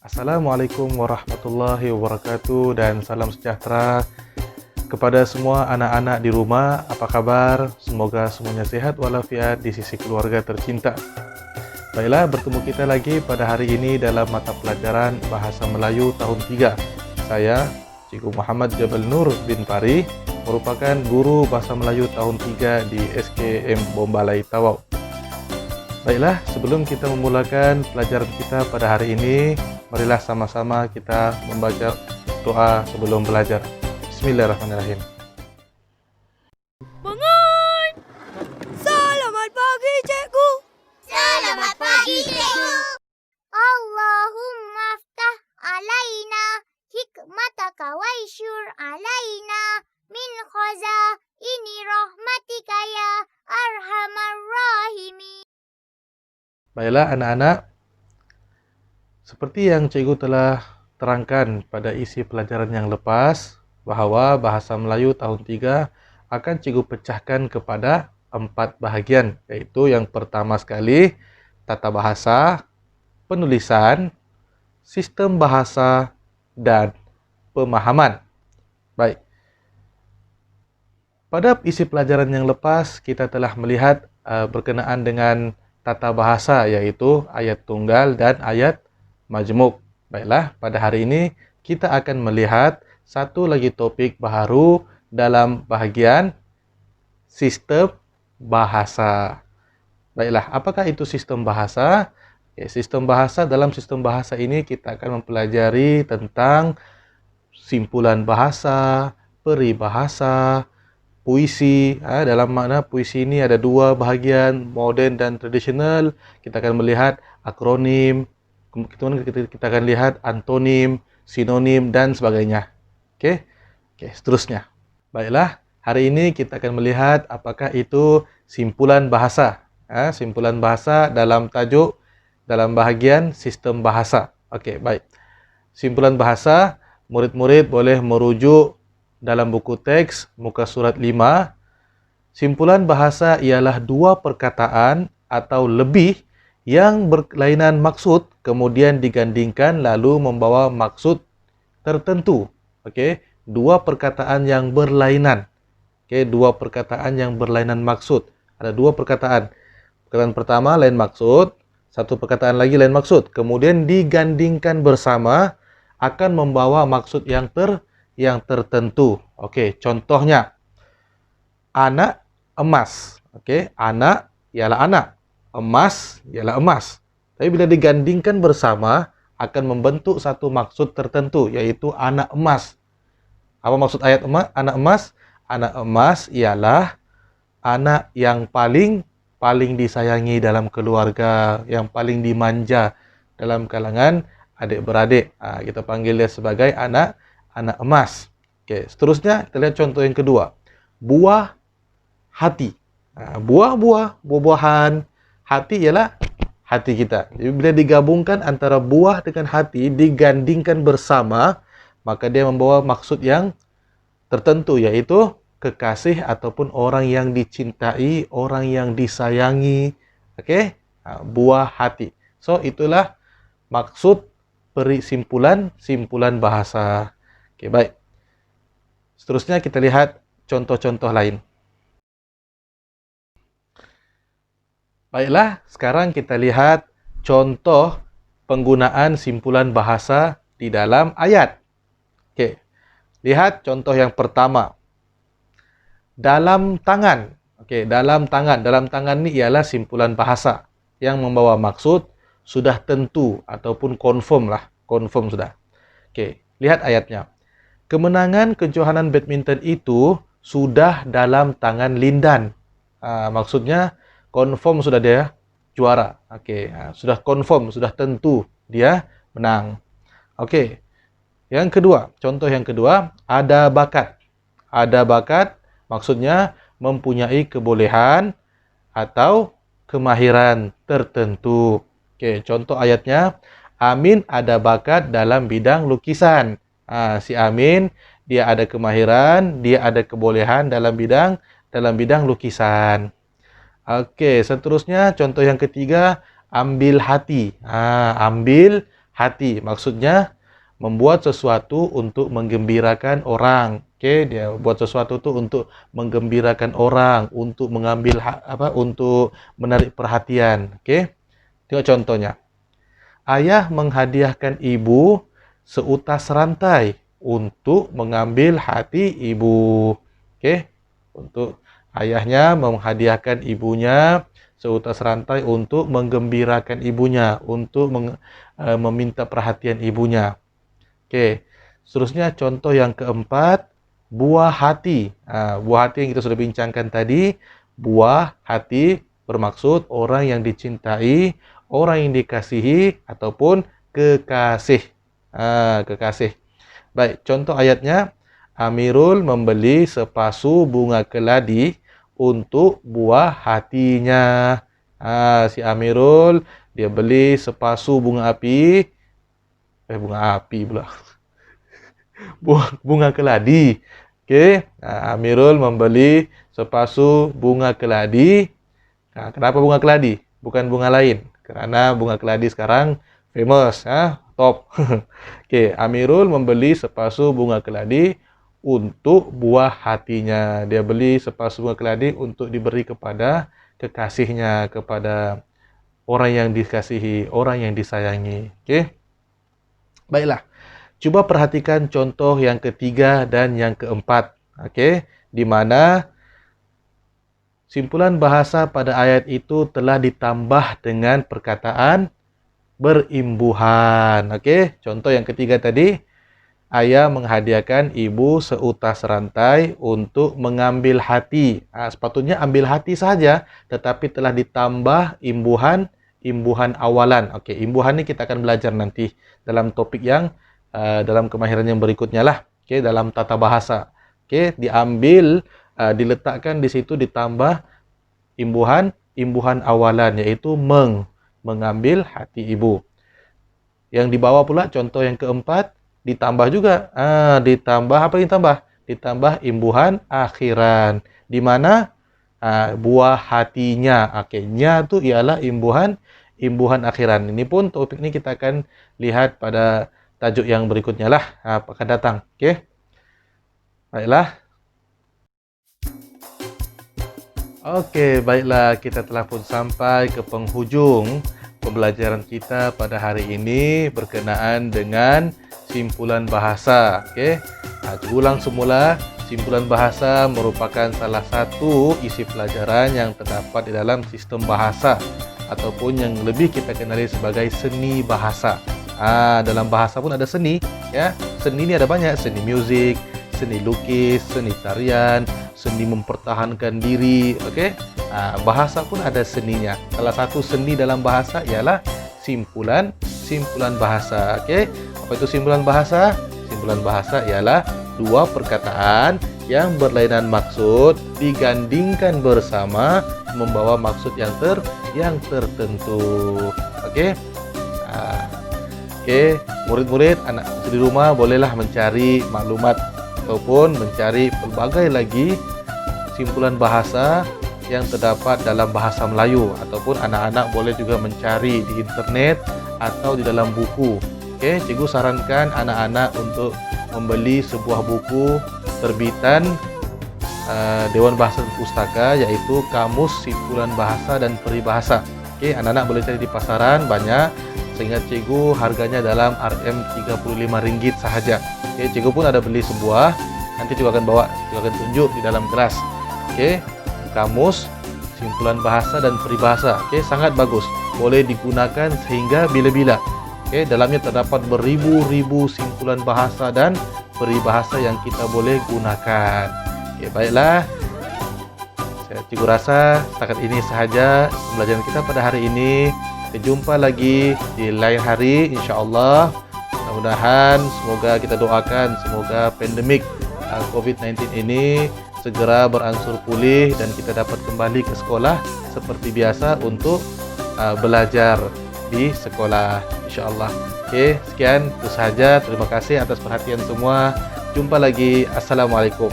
Assalamualaikum warahmatullahi wabarakatuh dan salam sejahtera kepada semua anak-anak di rumah. Apa kabar? Semoga semuanya sehat walafiat di sisi keluarga tercinta. Baiklah, bertemu kita lagi pada hari ini dalam mata pelajaran Bahasa Melayu tahun 3. Saya, Cikgu Muhammad Jabal Nur bin Pari, merupakan guru Bahasa Melayu tahun 3 di SKM Bombalai Tawau. Baiklah, sebelum kita memulakan pelajaran kita pada hari ini, marilah sama-sama kita membaca doa sebelum belajar. Bismillahirrahmanirrahim. Bangun! Selamat pagi, cikgu. Selamat pagi, cikgu. Allahumma aftah alaina hikmataka waishur alaina min khazaini rahmatika ya arhamar rahimin. Baiklah anak-anak, seperti yang cikgu telah terangkan pada isi pelajaran yang lepas, bahawa Bahasa Melayu tahun 3 akan cikgu pecahkan kepada 4 bahagian, yaitu yang pertama sekali, tata bahasa, penulisan, sistem bahasa, dan pemahaman. Baik. Pada isi pelajaran yang lepas, kita telah melihat berkenaan dengan tata bahasa, yaitu ayat tunggal dan ayat majmuk. Baiklah, pada hari ini kita akan melihat satu lagi topik baru dalam bahagian sistem bahasa. Baiklah, apakah itu sistem bahasa? Sistem bahasa, dalam sistem bahasa ini kita akan mempelajari tentang simpulan bahasa, peribahasa, puisi. Dalam makna puisi ini ada 2 bahagian, moden dan tradisional. Kita akan melihat akronim, kita akan lihat antonim, sinonim, dan sebagainya. Oke, seterusnya. Baiklah, hari ini kita akan melihat apakah itu simpulan bahasa. Simpulan bahasa dalam tajuk, dalam bahagian sistem bahasa. Oke, baik. Simpulan bahasa, murid-murid boleh merujuk dalam buku teks muka surat 5. Simpulan bahasa ialah 2 perkataan atau lebih yang berlainan maksud kemudian digandingkan lalu membawa maksud tertentu. Okey, 2 perkataan yang berlainan. Okey, 2 perkataan yang berlainan maksud. Ada 2 perkataan. Perkataan pertama lain maksud, satu perkataan lagi lain maksud. Kemudian digandingkan bersama akan membawa maksud yang tertentu. Okey, contohnya anak emas. Okey, anak ialah anak, emas ialah emas. Tapi bila digandingkan bersama akan membentuk satu maksud tertentu, yaitu anak emas. Apa maksud ayat emas? Anak emas? Anak emas ialah anak yang paling disayangi dalam keluarga, yang paling dimanja dalam kalangan adik-beradik. Kita panggil dia sebagai anak emas. Okey, seterusnya kita lihat contoh yang kedua. Buah hati. Buah-buahan. Hati ialah hati kita. Jadi bila digabungkan antara buah dengan hati, digandingkan bersama, maka dia membawa maksud yang tertentu, yaitu kekasih ataupun orang yang dicintai, orang yang disayangi. Okey? Buah hati. So, itulah maksud simpulan bahasa. Okey, baik. Seterusnya kita lihat contoh-contoh lain. Baiklah, sekarang kita lihat contoh penggunaan simpulan bahasa di dalam ayat. Okey. Lihat contoh yang pertama. Dalam tangan. Okey, dalam tangan. Dalam tangan ni ialah simpulan bahasa yang membawa maksud sudah tentu ataupun confirm lah. Confirm sudah. Okey, lihat ayatnya. Kemenangan kejohanan badminton itu sudah dalam tangan Lindan. Maksudnya confirm sudah dia juara. Okey, sudah confirm, sudah tentu dia menang. Okey. Yang kedua, contoh yang kedua, ada bakat. Ada bakat maksudnya mempunyai kebolehan atau kemahiran tertentu. Okey, contoh ayatnya, Amin ada bakat dalam bidang lukisan. Si Amin, dia ada kemahiran, dia ada kebolehan dalam bidang lukisan. Okey, seterusnya contoh yang ketiga, ambil hati. Ambil hati. Maksudnya membuat sesuatu untuk menggembirakan orang. Oke, dia buat sesuatu itu untuk menggembirakan orang, untuk mengambil untuk menarik perhatian. Oke. Tengok contohnya. Ayah menghadiahkan ibu seutas rantai untuk mengambil hati ibu. Oke. Untuk ayahnya menghadiahkan ibunya seutas rantai untuk menggembirakan ibunya, untuk meminta perhatian ibunya. Oke. Seterusnya contoh yang keempat, buah hati. Buah hati yang kita sudah bincangkan tadi, buah hati bermaksud orang yang dicintai, orang yang dikasihi, ataupun kekasih. Kekasih. Baik, contoh ayatnya, Amirul membeli sepasu bunga keladi untuk buah hatinya. Si Amirul, dia beli sepasu bunga api. Bunga api pula. Bunga keladi. Okey, Amirul membeli sepasu bunga keladi. Kenapa bunga keladi? Bukan bunga lain. Kerana bunga keladi sekarang famous, top. Okey, Amirul membeli sepasu bunga keladi untuk buah hatinya. Dia beli sepasu bunga keladi untuk diberi kepada kekasihnya, kepada orang yang dikasihi, orang yang disayangi. Okey. Baiklah. Cuba perhatikan contoh yang ketiga dan yang keempat. Okey, di mana simpulan bahasa pada ayat itu telah ditambah dengan perkataan berimbuhan. Okey, contoh yang ketiga tadi, ayah menghadiahkan ibu seutas rantai untuk mengambil hati. Sepatutnya ambil hati saja, tetapi telah ditambah imbuhan awalan. Okey, imbuhan ni kita akan belajar nanti dalam topik yang dalam kemahiran yang berikutnya lah. Okey, dalam tata bahasa. Okey, diambil, diletakkan di situ ditambah imbuhan awalan, iaitu mengambil hati ibu. Yang di bawah pula contoh yang keempat ditambah juga. Ditambah apa yang ditambah? Ditambah imbuhan akhiran. Di mana buah hatinya. Okey, nya tu ialah imbuhan akhiran. Ini pun topik ni kita akan lihat pada tajuk yang berikutnya lah, akan datang. Okey. Baiklah. Okey, baiklah, kita telah pun sampai ke penghujung pembelajaran kita pada hari ini berkenaan dengan simpulan bahasa. Okey. Ulang semula, simpulan bahasa merupakan salah satu isi pelajaran yang terdapat di dalam sistem bahasa ataupun yang lebih kita kenali sebagai seni bahasa. Dalam bahasa pun ada seni, ya. Seni ni ada banyak, seni muzik, seni lukis, seni tarian, seni mempertahankan diri, okey. Bahasa pun ada seninya. Salah satu seni dalam bahasa ialah simpulan bahasa, okey. Apa itu simpulan bahasa? Simpulan bahasa ialah dua perkataan yang berlainan maksud digandingkan bersama membawa maksud yang tertentu. Okey. Okey, murid-murid anak di rumah bolehlah mencari maklumat ataupun mencari pelbagai lagi simpulan bahasa yang terdapat dalam bahasa Melayu, ataupun anak-anak boleh juga mencari di internet atau di dalam buku. Okey, cikgu sarankan anak-anak untuk membeli sebuah buku terbitan Dewan Bahasa dan Pustaka, iaitu Kamus Simpulan Bahasa dan Peribahasa. Okey, anak-anak boleh cari di pasaran, banyak. Seingat cikgu harganya dalam RM35 sahaja. Okey, cikgu pun ada beli sebuah. Nanti cikgu akan tunjuk di dalam kelas. Okey, Kamus Simpulan Bahasa dan Peribahasa. Okey, sangat bagus. Boleh digunakan sehingga bila-bila. Okey, dalamnya terdapat beribu-ribu simpulan bahasa dan peribahasa yang kita boleh gunakan. Okey, baiklah. Cikgu rasa setakat ini sahaja pembelajaran kita pada hari ini. Kita jumpa lagi di lain hari, insya-Allah. Mudah-mudahan, semoga kita doakan semoga pandemik COVID-19 ini segera beransur pulih dan kita dapat kembali ke sekolah seperti biasa untuk belajar di sekolah, insya-Allah. Okey, sekian itu sahaja. Terima kasih atas perhatian semua. Jumpa lagi. Assalamualaikum.